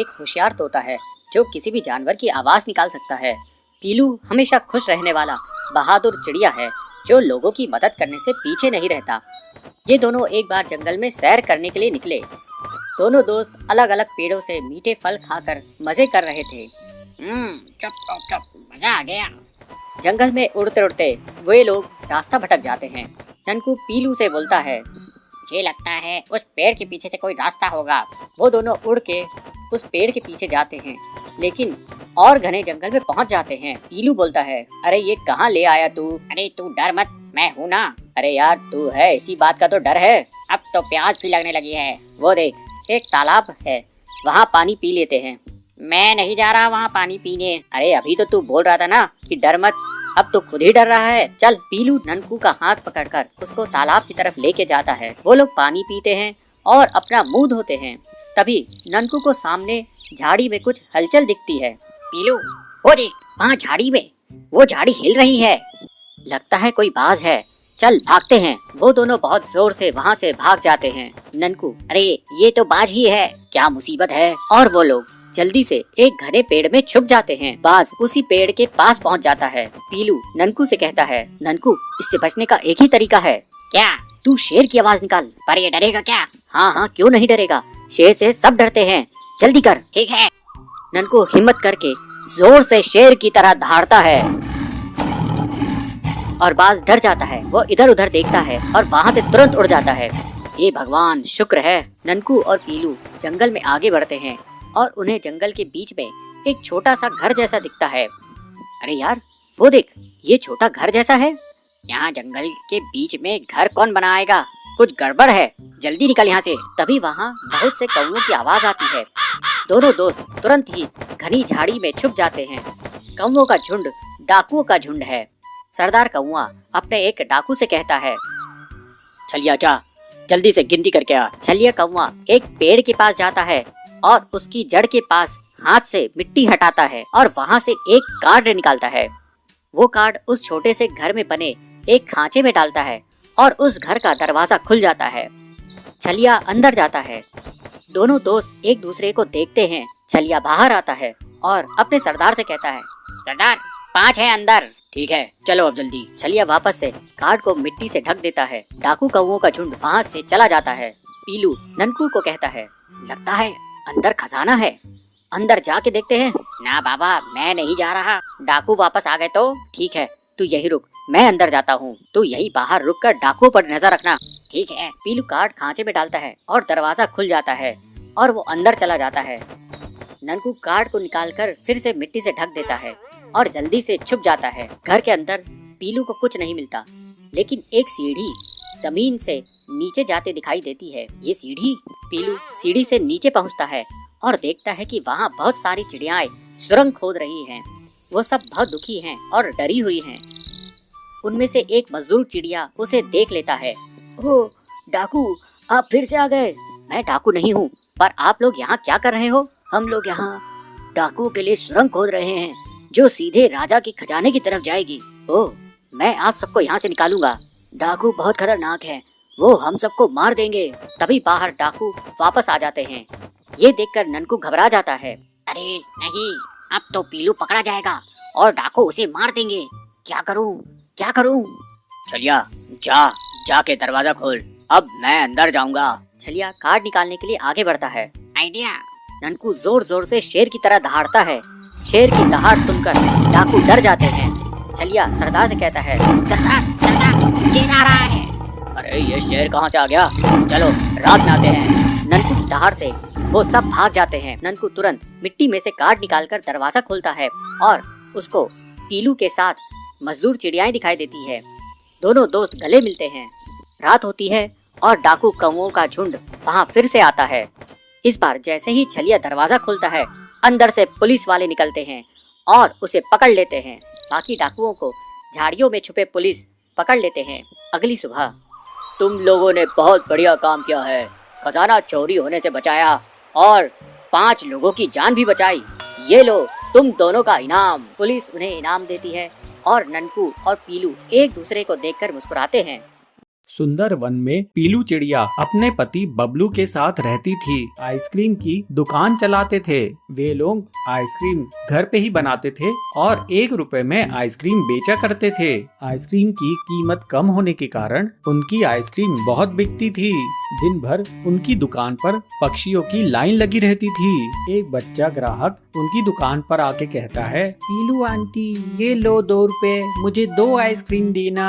एक होशियार तोता है जो किसी भी जानवर की आवाज निकाल सकता है। पीलू हमेशा खुश रहने वाला बहादुर चिड़िया है जो लोगों की मदद करने से पीछे नहीं रहता। ये दोनों एक बार जंगल में सैर करने के लिए निकले। दोनों दोस्त अलग अलग पेड़ों से मीठे फल खाकर मजे कर रहे थे। चुप, मजा आ गया। जंगल में उड़ते उड़ते वे लोग रास्ता भटक जाते हैं। ननकू पीलू से बोलता है, ये लगता है उस पेड़ के पीछे से कोई रास्ता होगा। वो दोनों उड़ के उस पेड़ के पीछे जाते हैं, लेकिन और घने जंगल में पहुंच जाते हैं। पीलू बोलता है, अरे ये कहाँ ले आया तू? अरे तू डर मत, मैं हूँ ना। अरे यार तू है, इसी बात का तो डर है। अब तो प्यास भी लगने लगी है। वो देख, एक तालाब है, वहाँ पानी पी लेते हैं। मैं नहीं जा रहा वहाँ पानी पीने। अरे अभी तो तू बोल रहा था ना कि डर मत, अब तो खुद ही डर रहा है। चल। पीलू ननकू का हाथ पकड़कर उसको तालाब की तरफ लेके जाता है। वो लोग पानी पीते हैं और अपना मुंह धोते हैं। तभी ननकू को सामने झाड़ी में कुछ हलचल दिखती है। पीलू, वो देख, वहाँ झाड़ी में वो झाड़ी हिल रही है। लगता है कोई बाज है, चल भागते हैं। वो दोनों बहुत जोर से वहाँ से भाग जाते हैं। ननकू, अरे ये तो बाज ही है, क्या मुसीबत है। और वो लोग जल्दी से एक घने पेड़ में छुप जाते हैं। बाज उसी पेड़ के पास पहुंच जाता है। पीलू ननकू से कहता है, ननकू इससे बचने का एक ही तरीका है। क्या? तू शेर की आवाज निकाल। पर ये डरेगा क्या? हाँ हाँ, क्यों नहीं डरेगा, शेर से सब डरते हैं। जल्दी कर। ठीक है। ननकू हिम्मत करके जोर से शेर की तरह दहाड़ता है और बाज डर जाता है। वो इधर उधर देखता है और वहाँ से तुरंत उड़ जाता है। हे भगवान, शुक्र है। ननकू और पीलू जंगल में आगे बढ़ते हैं और उन्हें जंगल के बीच में एक छोटा सा घर जैसा दिखता है। अरे यार वो देख, ये छोटा घर जैसा है। यहाँ जंगल के बीच में घर कौन बनाएगा? कुछ गड़बड़ है, जल्दी निकल यहाँ से। तभी वहाँ बहुत से कौवों की आवाज आती है। दोनों दोस्त तुरंत ही घनी झाड़ी में छुप जाते हैं। कौवों का झुंड डाकुओं का झुंड है। सरदार कौवा अपने एक डाकू से कहता है, छलिया जा, जल्दी से गिनती करके आ। छलिया कौवा एक पेड़ के पास जाता है और उसकी जड़ के पास हाथ से मिट्टी हटाता है और वहाँ से एक कार्ड निकालता है। वो कार्ड उस छोटे से घर में बने एक खांचे में डालता है और उस घर का दरवाजा खुल जाता है। छलिया अंदर जाता है। दोनों दोस्त एक दूसरे को देखते हैं। छलिया बाहर आता है और अपने सरदार से कहता है, सरदार 5 है अंदर। ठीक है, चलो अब जल्दी। छलिया वापस से कार्ड को मिट्टी से ढक देता है। डाकू कौवों का झुंड वहाँ से चला जाता है। पीलू ननकू को कहता है, लगता है अंदर खजाना है, अंदर जाके देखते हैं। ना बाबा, मैं नहीं जा रहा। डाकू वापस आ गए तो? ठीक है, तू यही रुक, मैं अंदर जाता हूँ। तू यही बाहर रुक कर डाकुओं पर नजर रखना। ठीक है। पीलू कार्ड खांचे में डालता है और दरवाजा खुल जाता है और वो अंदर चला जाता है। ननकू कार्ड को निकालकर फिर से मिट्टी से ढक देता है और जल्दी से छुप जाता है। घर के अंदर पीलू को कुछ नहीं मिलता, लेकिन एक सीढ़ी जमीन से नीचे जाते दिखाई देती है। ये सीढ़ी? पीलू सीढ़ी से नीचे पहुंचता है और देखता है कि वहाँ बहुत सारी चिड़ियाएं सुरंग खोद रही हैं। वो सब बहुत दुखी हैं और डरी हुई हैं। उनमें से एक मजदूर चिड़िया उसे देख लेता है। ओह डाकू, आप फिर से आ गए। मैं डाकू नहीं हूँ, पर आप लोग यहाँ क्या कर रहे हो? हम लोग यहाँ डाकुओं के लिए सुरंग खोद रहे हैं जो सीधे राजा के खजाने की तरफ जाएगी। ओह, मैं आप सबको यहाँ से निकालूंगा। डाकू बहुत खतरनाक है, वो हम सबको मार देंगे। तभी बाहर डाकू वापस आ जाते हैं। ये देखकर ननकू घबरा जाता है। अरे नहीं, अब तो पीलू पकड़ा जाएगा और डाकू उसे मार देंगे। क्या करूं, क्या करूं? छलिया जाके दरवाजा खोल, अब मैं अंदर जाऊंगा। छलिया कार्ड निकालने के लिए आगे बढ़ता है। आइडिया। ननकू जोर जोर से शेर की तरह दहाड़ता है। शेर की दहाड़ सुनकर डाकू डर जाते हैं। छलिया सरदार से कहता है, सरदार शेर आ रहा है। अरे ये शेर कहाँ से आ गया? चलो रात में आते हैं। ननकू की दहाड़ से वो सब भाग जाते हैं। ननकू तुरंत मिट्टी में से कार्ड निकालकर दरवाजा खोलता है और उसको पीलू के साथ मजदूर चिड़ियाएं दिखाई देती है। दोनों दोस्त गले मिलते हैं। रात होती है और डाकू कौवों का झुंड वहाँ फिर से आता है। इस बार जैसे ही छलिया दरवाजा खोलता है, अंदर से पुलिस वाले निकलते हैं और उसे पकड़ लेते हैं। बाकी डाकुओं को झाड़ियों में छुपे पुलिस पकड़ लेते हैं। अगली सुबह, तुम लोगों ने बहुत बढ़िया काम किया है, खजाना चोरी होने से बचाया और 5 लोगों की जान भी बचाई। ये लो तुम दोनों का इनाम। पुलिस उन्हें इनाम देती है और ननकू और पीलू एक दूसरे को देखकर मुस्कुराते हैं। सुंदर वन में पीलू चिड़िया अपने पति बबलू के साथ रहती थी। आइसक्रीम की दुकान चलाते थे। वे लोग आइसक्रीम घर पे ही बनाते थे और 1 रुपए में आइसक्रीम बेचा करते थे। आइसक्रीम की कीमत कम होने के कारण उनकी आइसक्रीम बहुत बिकती थी। दिन भर उनकी दुकान पर पक्षियों की लाइन लगी रहती थी। एक बच्चा ग्राहक उनकी दुकान पर आके कहता है, पीलू आंटी ये लो 2 रुपए, मुझे 2 आइसक्रीम देना।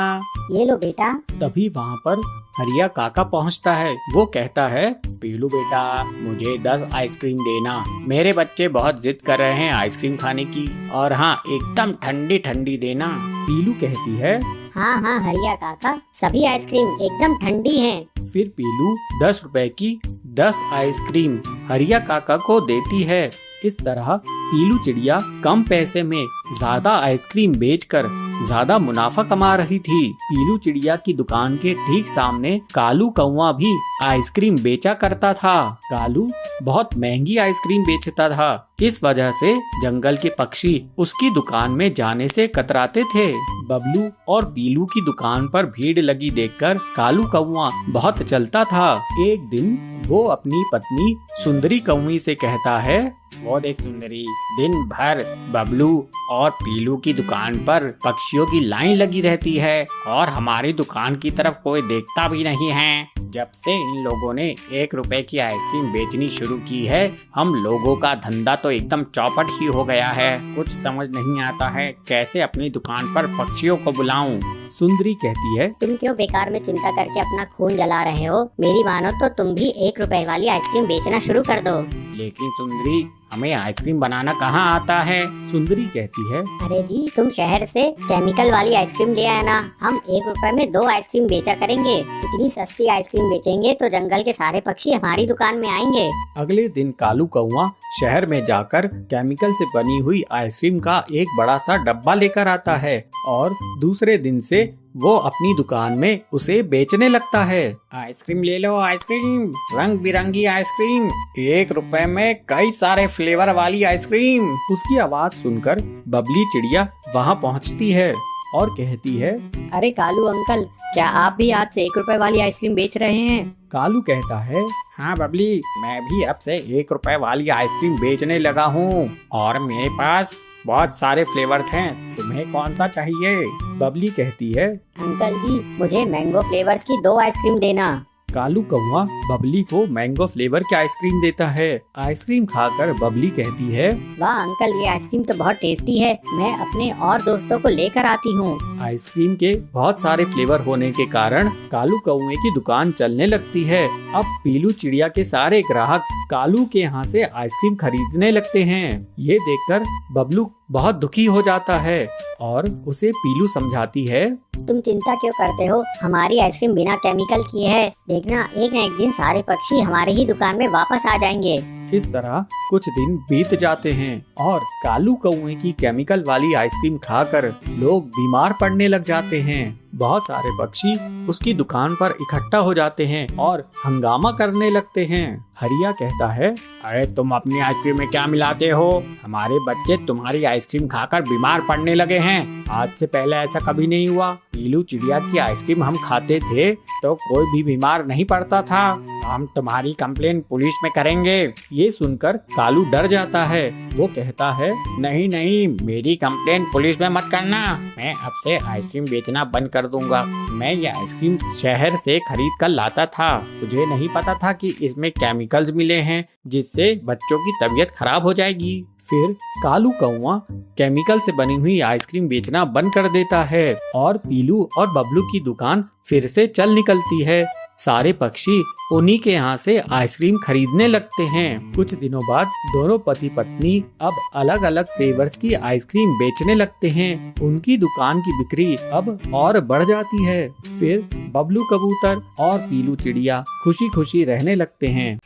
ये लो बेटा। तभी वहाँ पर हरिया काका पहुँचता है। वो कहता है, पीलू बेटा मुझे 10 आइसक्रीम देना, मेरे बच्चे बहुत जिद कर रहे हैं आइसक्रीम खाने की, और हाँ एकदम ठंडी ठंडी देना। पीलू कहती है, हाँ हाँ हरिया काका, सभी आइसक्रीम एकदम ठंडी हैं। फिर पीलू 10 रुपए की 10 आइसक्रीम हरिया काका को देती है। इस तरह पीलू चिड़िया कम पैसे में ज्यादा आइसक्रीम बेचकर ज्यादा मुनाफा कमा रही थी। पीलू चिड़िया की दुकान के ठीक सामने कालू कौवा भी आइसक्रीम बेचा करता था। कालू बहुत महंगी आइसक्रीम बेचता था। इस वजह से जंगल के पक्षी उसकी दुकान में जाने से कतराते थे। बबलू और पीलू की दुकान पर भीड़ लगी देखकर कालू कौवा बहुत चलता था। एक दिन वो अपनी पत्नी सुंदरी कौवी से कहता है, वो देख सुंदरी, दिन भर बबलू और पीलू की दुकान पर पक्षियों की लाइन लगी रहती है और हमारी दुकान की तरफ कोई देखता भी नहीं है। जब से इन लोगों ने 1 रुपए की आइसक्रीम बेचनी शुरू की है, हम लोगों का धंधा तो एकदम चौपट ही हो गया है। कुछ समझ नहीं आता है कैसे अपनी दुकान पर पक्षियों को बुलाऊं। सुंदरी कहती है, तुम क्यों बेकार में चिंता करके अपना खून जला रहे हो? मेरी मानो तो तुम भी 1 रुपए वाली आइसक्रीम बेचना शुरू कर दो। लेकिन सुंदरी हमें आइसक्रीम बनाना कहाँ आता है? सुंदरी कहती है, अरे जी तुम शहर से केमिकल वाली आइसक्रीम ले आए ना, हम 1 रुपए में 2 आइसक्रीम बेचा करेंगे। इतनी सस्ती आइसक्रीम बेचेंगे तो जंगल के सारे पक्षी हमारी दुकान में आएंगे। अगले दिन कालू कौवा शहर में जाकर केमिकल से बनी हुई आइसक्रीम का एक बड़ा सा डब्बा लेकर आता है और दूसरे दिन से वो अपनी दुकान में उसे बेचने लगता है। आइसक्रीम ले लो आइसक्रीम, रंग बिरंगी आइसक्रीम, 1 रुपए में कई सारे फ्लेवर वाली आइसक्रीम। उसकी आवाज सुनकर बबली चिड़िया वहाँ पहुँचती है और कहती है, अरे कालू अंकल, क्या आप भी आज से 1 रुपए वाली आइसक्रीम बेच रहे हैं? कालू कहता है, हाँ बबली, मैं भी अब से 1 रुपए वाली आइसक्रीम बेचने लगा हूँ और मेरे पास बहुत सारे फ्लेवर्स हैं, तुम्हें कौन सा चाहिए? बबली कहती है, अंकल जी मुझे मैंगो फ्लेवर्स की 2 आइसक्रीम देना। कालू कौवा बबली को मैंगो फ्लेवर की आइसक्रीम देता है। आइसक्रीम खाकर बबली कहती है, वाह अंकल, ये आइसक्रीम तो बहुत टेस्टी है, मैं अपने और दोस्तों को लेकर आती हूँ। आइसक्रीम के बहुत सारे फ्लेवर होने के कारण कालू कौवे की दुकान चलने लगती है। अब पीलू चिड़िया के सारे ग्राहक कालू के यहाँ से आइसक्रीम खरीदने लगते हैं। ये देखकर बबलू बहुत दुखी हो जाता है और उसे पीलू समझाती है, तुम चिंता क्यों करते हो? हमारी आइसक्रीम बिना केमिकल की है, देखना एक न एक दिन सारे पक्षी हमारे ही दुकान में वापस आ जाएंगे। इस तरह कुछ दिन बीत जाते हैं और कालू कौवे की केमिकल वाली आइसक्रीम खाकर लोग बीमार पड़ने लग जाते हैं। बहुत सारे पक्षी उसकी दुकान पर इकट्ठा हो जाते हैं और हंगामा करने लगते हैं। हरिया कहता है, अरे तुम अपनी आइसक्रीम में क्या मिलाते हो? हमारे बच्चे तुम्हारी आइसक्रीम खाकर बीमार पड़ने लगे हैं। आज से पहले ऐसा कभी नहीं हुआ। पीलू चिड़िया की आइसक्रीम हम खाते थे तो कोई भी बीमार नहीं पड़ता था। हम तुम्हारी कंप्लेन पुलिस में करेंगे। ये सुनकर कालू डर जाता है। वो कहता है, नहीं नहीं, मेरी कंप्लेन पुलिस में मत करना, मैं अब से आइसक्रीम बेचना बंद कर दूंगा। मैं ये आइसक्रीम शहर से खरीद कर लाता था, मुझे नहीं पता था कि इसमें केमिकल्स मिले हैं जिससे बच्चों की तबीयत खराब हो जाएगी। फिर कालू कौवा केमिकल से बनी हुई आइसक्रीम बेचना बंद कर देता है और पीलू और बबलू की दुकान फिर से चल निकलती है। सारे पक्षी उन्हीं के यहाँ से आइसक्रीम खरीदने लगते हैं। कुछ दिनों बाद दोनों पति पत्नी अब अलग अलग फ्लेवर्स की आइसक्रीम बेचने लगते हैं। उनकी दुकान की बिक्री अब और बढ़ जाती है। फिर बबलू कबूतर और पीलू चिड़िया खुशी खुशी रहने लगते हैं।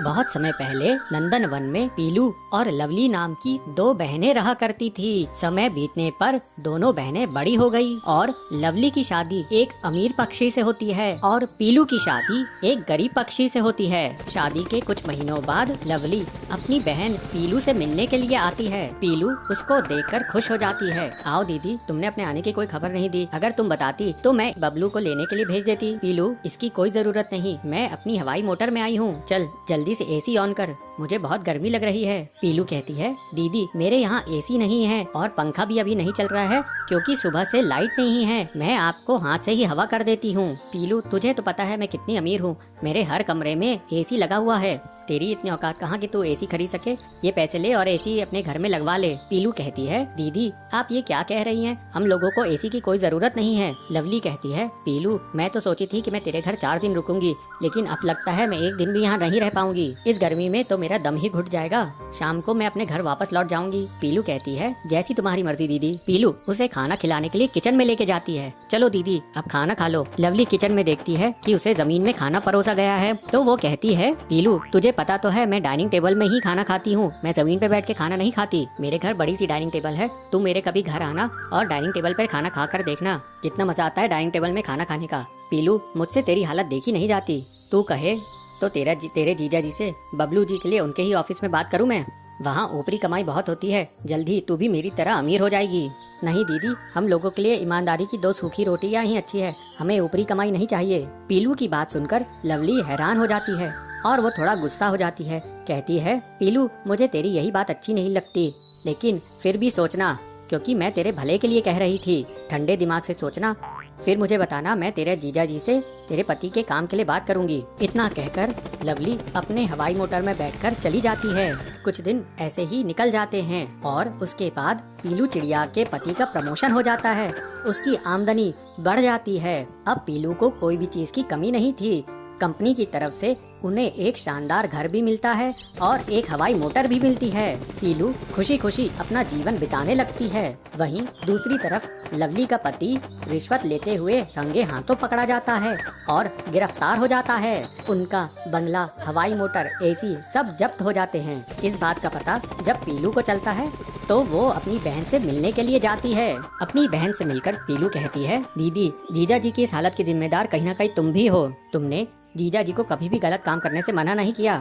बहुत समय पहले नंदन वन में पीलू और लवली नाम की दो बहनें रहा करती थी। समय बीतने पर दोनों बहनें बड़ी हो गई और लवली की शादी एक अमीर पक्षी से होती है और पीलू की शादी एक गरीब पक्षी से होती है। शादी के कुछ महीनों बाद लवली अपनी बहन पीलू से मिलने के लिए आती है। पीलू उसको देखकर खुश हो जाती है। आओ दीदी, तुमने अपने आने की कोई खबर नहीं दी। अगर तुम बताती तो मैं बबलू को लेने के लिए भेज देती। पीलू, इसकी कोई जरूरत नहीं, मैं अपनी हवाई मोटर में आई हूँ। चल जल्दी से एसी ऑन कर, मुझे बहुत गर्मी लग रही है। पीलू कहती है, दीदी मेरे यहाँ एसी नहीं है और पंखा भी अभी नहीं चल रहा है क्योंकि सुबह से लाइट नहीं है। मैं आपको हाथ से ही हवा कर देती हूँ। पीलू, तुझे तो पता है मैं कितनी अमीर हूँ, मेरे हर कमरे में एसी लगा हुआ है। तेरी इतनी औकात कहाँ कि तू एसी खरीद सके। ये पैसे ले और एसी अपने घर में लगवा ले। पीलू कहती है, दीदी आप ये क्या कह रही हैं, हम लोगों को एसी की कोई जरूरत नहीं है। लवली कहती है, पीलू मैं तो सोची थी कि मैं तेरे घर 4 दिन रुकूंगी, लेकिन अब लगता है मैं एक दिन भी यहाँ नहीं रह पाऊंगी। इस गर्मी में तो मेरा दम ही घुट जाएगा। शाम को मैं अपने घर वापस लौट जाऊंगी। पीलू कहती है, जैसी तुम्हारी मर्जी दीदी। पीलू उसे खाना खिलाने के लिए किचन में लेके जाती है। चलो दीदी अब खाना खा लो। लवली किचन में देखती है कि उसे जमीन में खाना परोसा गया है तो वो कहती है, पीलू तुझे पता तो है मैं डाइनिंग टेबल में ही खाना खाती हूँ, मैं जमीन पे बैठ के खाना नहीं खाती। मेरे घर बड़ी सी डाइनिंग टेबल है, तू मेरे कभी घर आना और डाइनिंग टेबल पर खाना खा कर देखना, कितना मजा आता है डाइनिंग टेबल में खाना खाने का। पीलू मुझसे तेरी हालत देखी नहीं जाती, तू कहे तो तेरे जीजा जी से बबलू जी के लिए उनके ही ऑफिस में बात करूं मैं, वहाँ ऊपरी कमाई बहुत होती है, जल्दी तू भी मेरी तरह अमीर हो जाएगी। नहीं दीदी, हम लोगों के लिए ईमानदारी की 2 सूखी रोटियां ही अच्छी है, हमें ऊपरी कमाई नहीं चाहिए। पीलू की बात सुनकर लवली हैरान हो जाती है और वो थोड़ा गुस्सा हो जाती है। कहती है, पीलू मुझे तेरी यही बात अच्छी नहीं लगती, लेकिन फिर भी सोचना, क्योंकि मैं तेरे भले के लिए कह रही थी। ठंडे दिमाग से सोचना, फिर मुझे बताना, मैं तेरे जीजा जी से तेरे पति के काम के लिए बात करूंगी। इतना कहकर लवली अपने हवाई मोटर में बैठकर चली जाती है। कुछ दिन ऐसे ही निकल जाते हैं और उसके बाद पीलू चिड़िया के पति का प्रमोशन हो जाता है, उसकी आमदनी बढ़ जाती है। अब पीलू को कोई भी चीज की कमी नहीं थी। कंपनी की तरफ से उन्हें एक शानदार घर भी मिलता है और एक हवाई मोटर भी मिलती है। पीलू खुशी खुशी अपना जीवन बिताने लगती है। वहीं दूसरी तरफ लवली का पति रिश्वत लेते हुए रंगे हाथों पकड़ा जाता है और गिरफ्तार हो जाता है। उनका बंगला, हवाई मोटर, एसी सब जब्त हो जाते हैं। इस बात का पता जब पीलू को चलता है तो वो अपनी बहन से मिलने के लिए जाती है। अपनी बहन से मिलकर पीलू कहती है, दीदी जीजा जी की इस हालत की जिम्मेदार कहीं ना कहीं तुम भी हो। तुमने जीजा जी को कभी भी गलत काम करने से मना नहीं किया,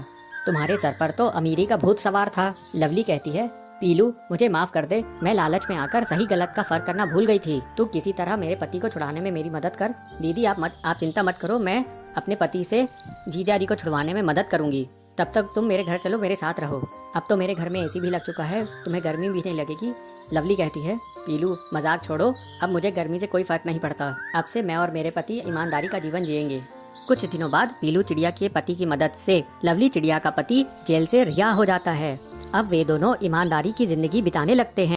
तुम्हारे सर पर तो अमीरी का भूत सवार था। लवली कहती है, पीलू मुझे माफ कर दे, मैं लालच में आकर सही गलत का फर्क करना भूल गई थी। तू किसी तरह मेरे पति को छुड़ाने में मेरी मदद कर। दीदी आप चिंता मत करो, मैं अपने पति से जीजा जी को छुड़वाने में मदद करूंगी। तब तक तुम मेरे घर चलो, मेरे साथ रहो। अब तो मेरे घर में एसी भी लग चुका है, तुम्हें गर्मी भी नहीं लगेगी। लवली कहती है, पीलू मजाक छोड़ो, अब मुझे गर्मी से कोई फर्क नहीं पड़ता। अब से मैं और मेरे पति ईमानदारी का जीवन जिएंगे। कुछ दिनों बाद पीलू चिड़िया के पति की मदद से लवली चिड़िया का पति जेल से रिहा हो जाता है। अब वे दोनों ईमानदारी की जिंदगी बिताने लगते हैं।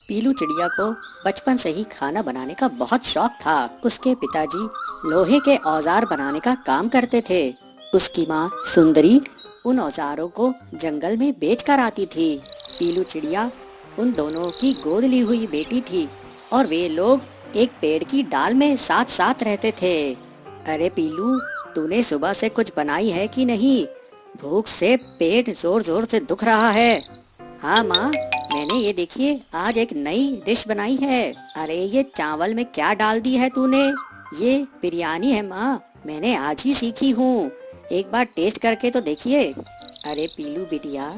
पीलू चिड़िया को बचपन से ही खाना बनाने का बहुत शौक था। उसके पिताजी लोहे के औजार बनाने का काम करते थे। उसकी माँ सुंदरी उन औजारों को जंगल में बेच कर आती थी। पीलू चिड़िया उन दोनों की गोद ली हुई बेटी थी और वे लोग एक पेड़ की डाल में साथ साथ रहते थे। अरे पीलू, तूने सुबह से कुछ बनाई है कि नहीं? भूख से पेट जोर जोर से दुख रहा है। हाँ माँ, मैंने ये देखिए आज एक नई डिश बनाई है। अरे ये चावल में क्या डाल दी है तूने? ये बिरयानी है माँ, मैंने आज ही सीखी हूँ, एक बार टेस्ट करके तो देखिए। अरे पीलू बिटिया,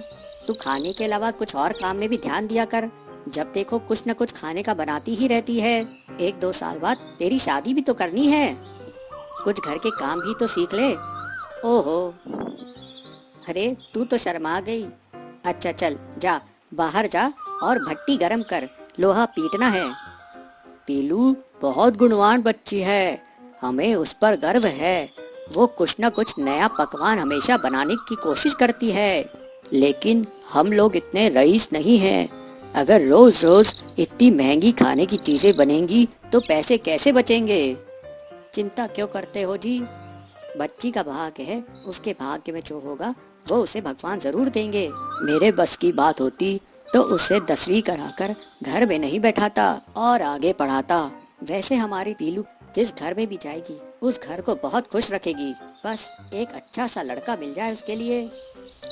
तू खाने के अलावा कुछ और काम में भी ध्यान दिया कर। जब देखो कुछ न कुछ खाने का बनाती ही रहती है। 1-2 साल बाद तेरी शादी भी तो करनी है, कुछ घर के काम भी तो सीख ले। ओहो, अरे तू तो शर्मा गई। अच्छा चल जा, बाहर जा और भट्टी गरम कर, लोहा पीटना है। पीलू बहुत गुणवान बच्ची है, हमें उस पर गर्व है। वो कुछ न कुछ नया पकवान हमेशा बनाने की कोशिश करती है, लेकिन हम लोग इतने रईस नहीं हैं। अगर रोज रोज इतनी महंगी खाने की चीजें बनेंगी तो पैसे कैसे बचेंगे? चिंता क्यों करते हो जी, बच्ची का भाग्य है, उसके भाग्य में जो होगा वो उसे भगवान जरूर देंगे। मेरे बस की बात होती तो उसे 10वीं कराकर घर में नहीं बैठाता और आगे पढ़ाता। वैसे हमारी पीलू जिस घर में भी जाएगी उस घर को बहुत खुश रखेगी। बस एक अच्छा सा लड़का मिल जाए उसके लिए।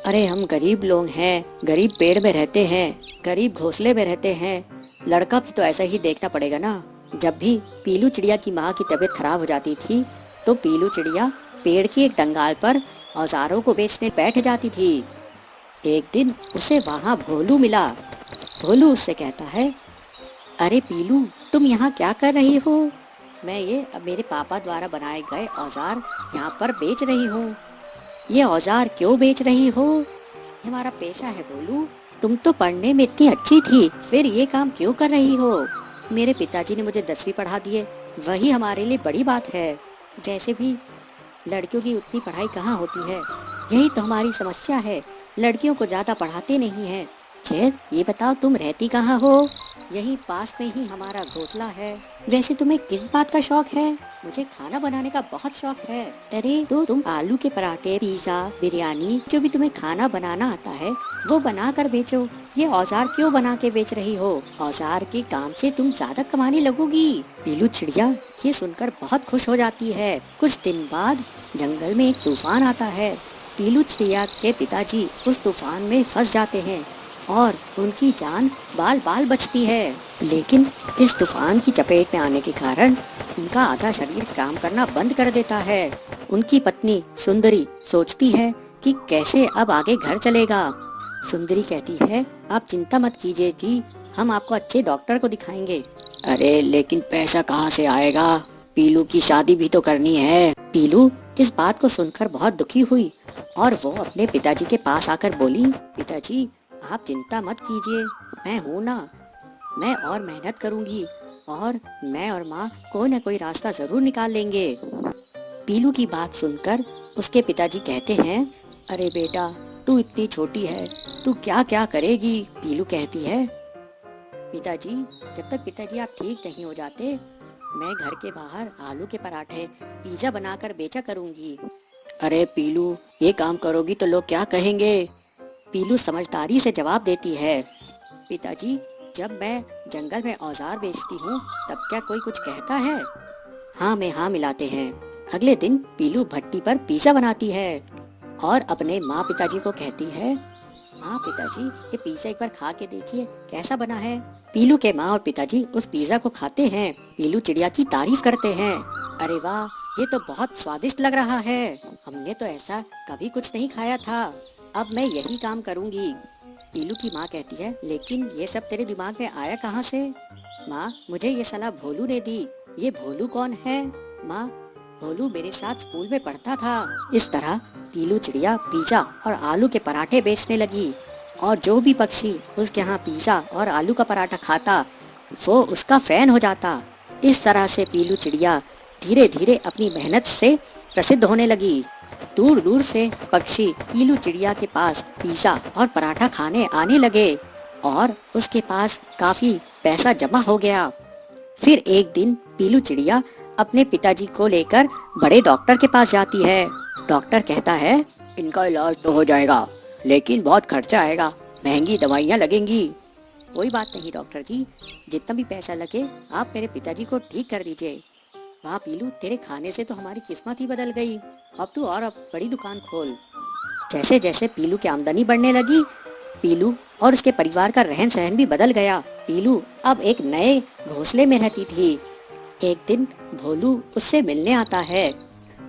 अरे हम गरीब लोग हैं, गरीब पेड़ में रहते हैं, गरीब घोंसले में रहते हैं, लड़का भी तो ऐसा ही देखना पड़ेगा ना। जब भी पीलू चिड़िया की माँ की तबीयत खराब हो जाती थी तो पीलू चिड़िया पेड़ की एक डंगाल पर औजारों को बेचने बैठ जाती थी। एक दिन उसे वहाँ भोलू मिला। भोलू उससे कहता है, अरे पीलू, तुम यहाँ क्या कर रही हो? मैं ये मेरे पापा द्वारा बनाए गए औजार यहाँ पर बेच रही हूँ। ये औजार क्यों बेच रही हो? ये हमारा पेशा है भोलू। तुम तो पढ़ने में इतनी अच्छी थी, फिर ये काम क्यों कर रही हो? मेरे पिताजी ने मुझे 10वीं पढ़ा दिए, वही हमारे लिए बड़ी बात है। वैसे भी लड़कियों की उतनी पढ़ाई कहाँ होती है, यही तो हमारी समस्या है, लड़कियों को ज़्यादा पढ़ाते नहीं हैं। खैर ये बताओ तुम रहती कहाँ हो? यही पास में ही हमारा घोंसला है। वैसे तुम्हें किस बात का शौक है? मुझे खाना बनाने का बहुत शौक है। अरे तो तुम आलू के पराठे, पिज्जा, बिरयानी, जो भी तुम्हें खाना बनाना आता है वो बना कर बेचो। ये औजार क्यों बना के बेच रही हो? औजार के काम से तुम ज्यादा कमाने लगोगी। पीलू चिड़िया ये सुनकर बहुत खुश हो जाती है। कुछ दिन बाद जंगल में एक तूफान आता है। पीलू चिड़िया के पिताजी उस तूफान में फंस जाते हैं और उनकी जान बाल बाल बचती है। लेकिन इस तूफान की चपेट में आने के कारण उनका आधा शरीर काम करना बंद कर देता है। उनकी पत्नी सुंदरी सोचती है कि कैसे अब आगे घर चलेगा। सुंदरी कहती है, आप चिंता मत कीजिए जी, हम आपको अच्छे डॉक्टर को दिखाएंगे। अरे लेकिन पैसा कहाँ से आएगा? पीलू की शादी भी तो करनी है। पीलू इस बात को सुनकर बहुत दुखी हुई और वो अपने पिताजी के पास आकर बोली, पिताजी आप चिंता मत कीजिए, मैं हूँ ना, मैं और मेहनत करूँगी और मैं और माँ कोई न कोई रास्ता जरूर निकाल लेंगे। पीलू की बात सुनकर उसके पिताजी कहते हैं, अरे बेटा तू इतनी छोटी है, तू क्या क्या करेगी? पीलू कहती है, पिताजी जब तक पिताजी आप ठीक नहीं हो जाते मैं घर के बाहर आलू के पराठे, पिज्जा बनाकर बेचा करूँगी। अरे पीलू ये काम करोगी तो लोग क्या कहेंगे? पीलू समझदारी से जवाब देती है, पिताजी जब मैं जंगल में औजार बेचती हूँ तब क्या कोई कुछ कहता है? हाँ में हाँ मिलाते हैं। अगले दिन पीलू भट्टी पर पिज्जा बनाती है और अपने माँ पिताजी को कहती है, माँ पिताजी ये पिज्जा एक बार खा के देखिए कैसा बना है। पीलू के माँ और पिताजी उस पिज्जा को खाते हैं। पीलू चिड़िया की तारीफ करते हैं, अरे वाह ये तो बहुत स्वादिष्ट लग रहा है, हमने तो ऐसा कभी कुछ नहीं खाया था, अब मैं यही काम करूँगी। पीलू की माँ कहती है, लेकिन ये सब तेरे दिमाग में आया कहाँ से? माँ मुझे ये सलाह भोलू ने दी। ये भोलू कौन है? माँ भोलू मेरे साथ स्कूल में पढ़ता था। इस तरह पीलू चिड़िया पिज्जा और आलू के पराठे बेचने लगी और जो भी पक्षी उसके यहाँ पिज्जा और आलू का पराठा खाता वो उसका फैन हो जाता। इस तरह से पीलू चिड़िया धीरे धीरे अपनी मेहनत से प्रसिद्ध होने लगी। दूर दूर से पक्षी पीलू चिड़िया के पास पिज्जा और पराठा खाने आने लगे और उसके पास काफी पैसा जमा हो गया। फिर एक दिन पीलू चिड़िया अपने पिताजी को लेकर बड़े डॉक्टर के पास जाती है। डॉक्टर कहता है, इनका इलाज तो हो जाएगा लेकिन बहुत खर्चा आएगा, महंगी दवाइयाँ लगेंगी। कोई बात नहीं डॉक्टर जी, जितना भी पैसा लगे आप मेरे पिताजी को ठीक कर दीजिए। वाह पीलू तेरे खाने से तो हमारी किस्मत ही बदल गई, अब तू और अब बड़ी दुकान खोल। जैसे जैसे पीलू की आमदनी बढ़ने लगी पीलू और उसके परिवार का रहन सहन भी बदल गया। पीलू अब एक नए घोंसले में रहती थी। एक दिन भोलू उससे मिलने आता है।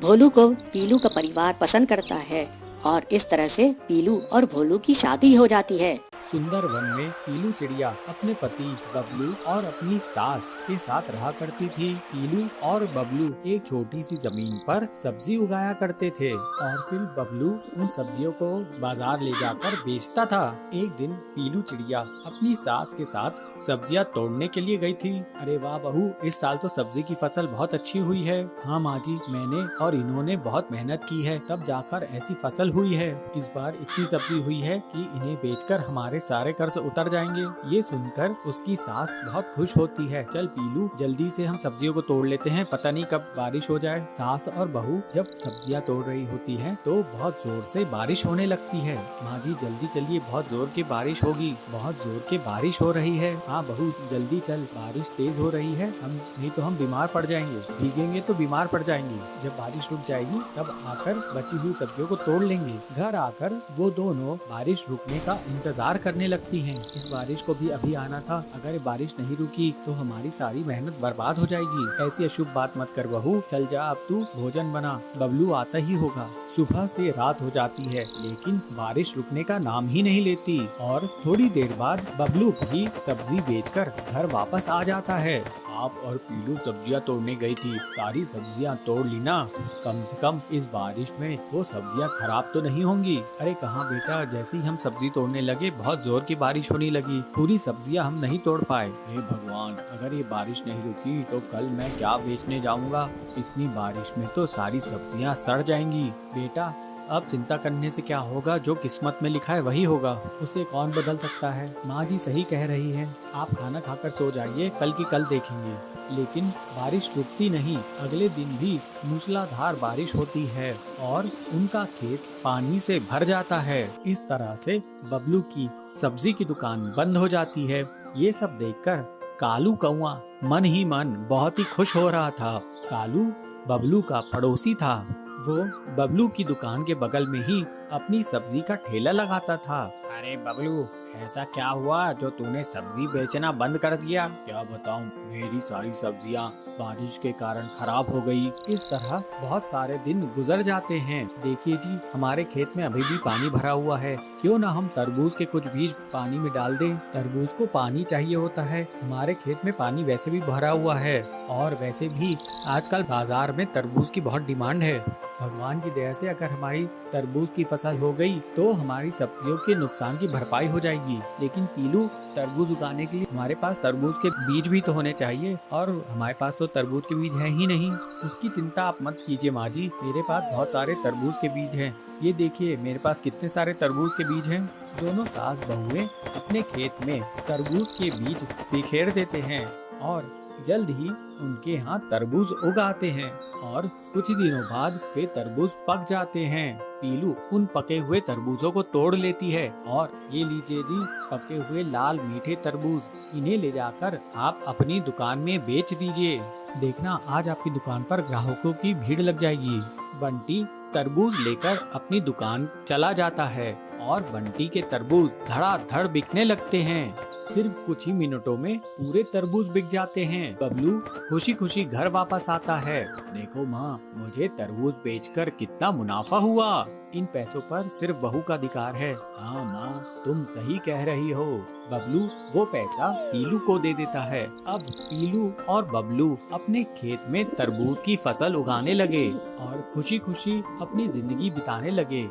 भोलू को पीलू का परिवार पसंद करता है और इस तरह से पीलू और भोलू की शादी हो जाती है। सुंदर वन में पीलू चिड़िया अपने पति बबलू और अपनी सास के साथ रहा करती थी। पीलू और बबलू एक छोटी सी जमीन पर सब्जी उगाया करते थे और फिर बबलू उन सब्जियों को बाजार ले जाकर बेचता था। एक दिन पीलू चिड़िया अपनी सास के साथ सब्जियां तोड़ने के लिए गई थी। अरे वाह बहू, इस साल तो सब्जी की फसल बहुत अच्छी हुई है। हाँ माँ जी, मैंने और इन्होंने बहुत मेहनत की है तब जाकर ऐसी फसल हुई है। इस बार इतनी सब्जी हुई है कि इन्हें बेचकर हमारे सारे कर्ज उतर जाएंगे। ये सुनकर उसकी सास बहुत खुश होती है। चल पीलू, जल्दी से हम सब्जियों को तोड़ लेते हैं, पता नहीं कब बारिश हो जाए। सास और बहू जब सब्जियां तोड़ रही होती हैं तो बहुत जोर से बारिश होने लगती है। माँ जी जल्दी चलिए, बहुत जोर की बारिश होगी, बहुत जोर की बारिश हो रही है। हाँ बहू जल्दी चल, बारिश तेज हो रही है, हम नहीं तो हम बीमार पड़ जाएंगे, भीगेंगे तो बीमार पड़ जाएंगे। जब बारिश रुक जाएगी तब आकर बची हुई सब्जियों को तोड़ लेंगे। घर आकर वो दोनों बारिश रुकने का इंतजार करने लगती हैं। इस बारिश को भी अभी आना था, अगर बारिश नहीं रुकी तो हमारी सारी मेहनत बर्बाद हो जाएगी। ऐसी अशुभ बात मत कर बहू, चल जा अब तू भोजन बना, बबलू आता ही होगा। सुबह से रात हो जाती है लेकिन बारिश रुकने का नाम ही नहीं लेती और थोड़ी देर बाद बबलू भी सब्जी बेचकर घर वापस आ जाता है। आप और पीलू सब्जियां तोड़ने गई थी, सारी सब्जियां तोड़ ली ना? कम से कम इस बारिश में वो सब्जियां खराब तो नहीं होंगी? अरे कहाँ बेटा, जैसे ही हम सब्जी तोड़ने लगे बहुत जोर की बारिश होने लगी, पूरी सब्जियां हम नहीं तोड़ पाए। हे भगवान, अगर ये बारिश नहीं रुकी तो कल मैं क्या बेचने जाऊंगा? इतनी बारिश में तो सारी सब्जियां सड़ जाएंगी। बेटा अब चिंता करने से क्या होगा, जो किस्मत में लिखा है वही होगा, उसे कौन बदल सकता है। माँ जी सही कह रही है, आप खाना खाकर सो जाइए, कल की कल देखेंगे। लेकिन बारिश रुकती नहीं, अगले दिन भी मूसलाधार बारिश होती है और उनका खेत पानी से भर जाता है। इस तरह से बबलू की सब्जी की दुकान बंद हो जाती है। ये सब देखकर कालू कौआ मन ही मन बहुत ही खुश हो रहा था। कालू बबलू का पड़ोसी था, वो बबलू की दुकान के बगल में ही अपनी सब्जी का ठेला लगाता था। अरे बबलू, ऐसा क्या हुआ जो तूने सब्जी बेचना बंद कर दिया? क्या बताऊं, मेरी सारी सब्जियां बारिश के कारण खराब हो गई। इस तरह बहुत सारे दिन गुजर जाते हैं। देखिए जी, हमारे खेत में अभी भी पानी भरा हुआ है, क्यों ना हम तरबूज के कुछ बीज पानी में डाल दें। तरबूज को पानी चाहिए होता है, हमारे खेत में पानी वैसे भी भरा हुआ है और वैसे भी आजकल बाजार में तरबूज की बहुत डिमांड है। भगवान की दया से अगर हमारी तरबूज की फसल हो गई तो हमारी सब्जियों के नुकसान की भरपाई हो जाएगी। लेकिन पीलू, तरबूज उगाने के लिए हमारे पास तरबूज के बीज भी तो होने चाहिए और हमारे पास तो तरबूज के बीज हैं ही नहीं। उसकी चिंता आप मत कीजिए माँ जी, मेरे पास बहुत सारे तरबूज के बीज हैं। ये देखिए मेरे पास कितने सारे तरबूज के बीज हैं। दोनों सास बहुएं अपने खेत में तरबूज के बीज बिखेर देते हैं और जल्द ही उनके यहाँ तरबूज उगाते हैं और कुछ दिनों बाद वे तरबूज पक जाते हैं। पीलू उन पके हुए तरबूजों को तोड़ लेती है और ये लीजिए जी, पके हुए लाल मीठे तरबूज, इन्हें ले जाकर आप अपनी दुकान में बेच दीजिए। देखना आज आपकी दुकान पर ग्राहकों की भीड़ लग जाएगी। बंटी तरबूज लेकर अपनी दुकान चला जाता है और बंटी के तरबूज धड़ाधड़ बिकने लगते हैं। सिर्फ कुछ ही मिनटों में पूरे तरबूज बिक जाते हैं। बबलू खुशी खुशी घर वापस आता है। देखो माँ, मुझे तरबूज बेचकर कितना मुनाफा हुआ। इन पैसों पर सिर्फ बहू का अधिकार है। हाँ माँ, तुम सही कह रही हो। बबलू वो पैसा पीलू को दे देता है। अब पीलू और बबलू अपने खेत में तरबूज की फसल उगाने लगे और खुशी खुशी अपनी जिंदगी बिताने लगे।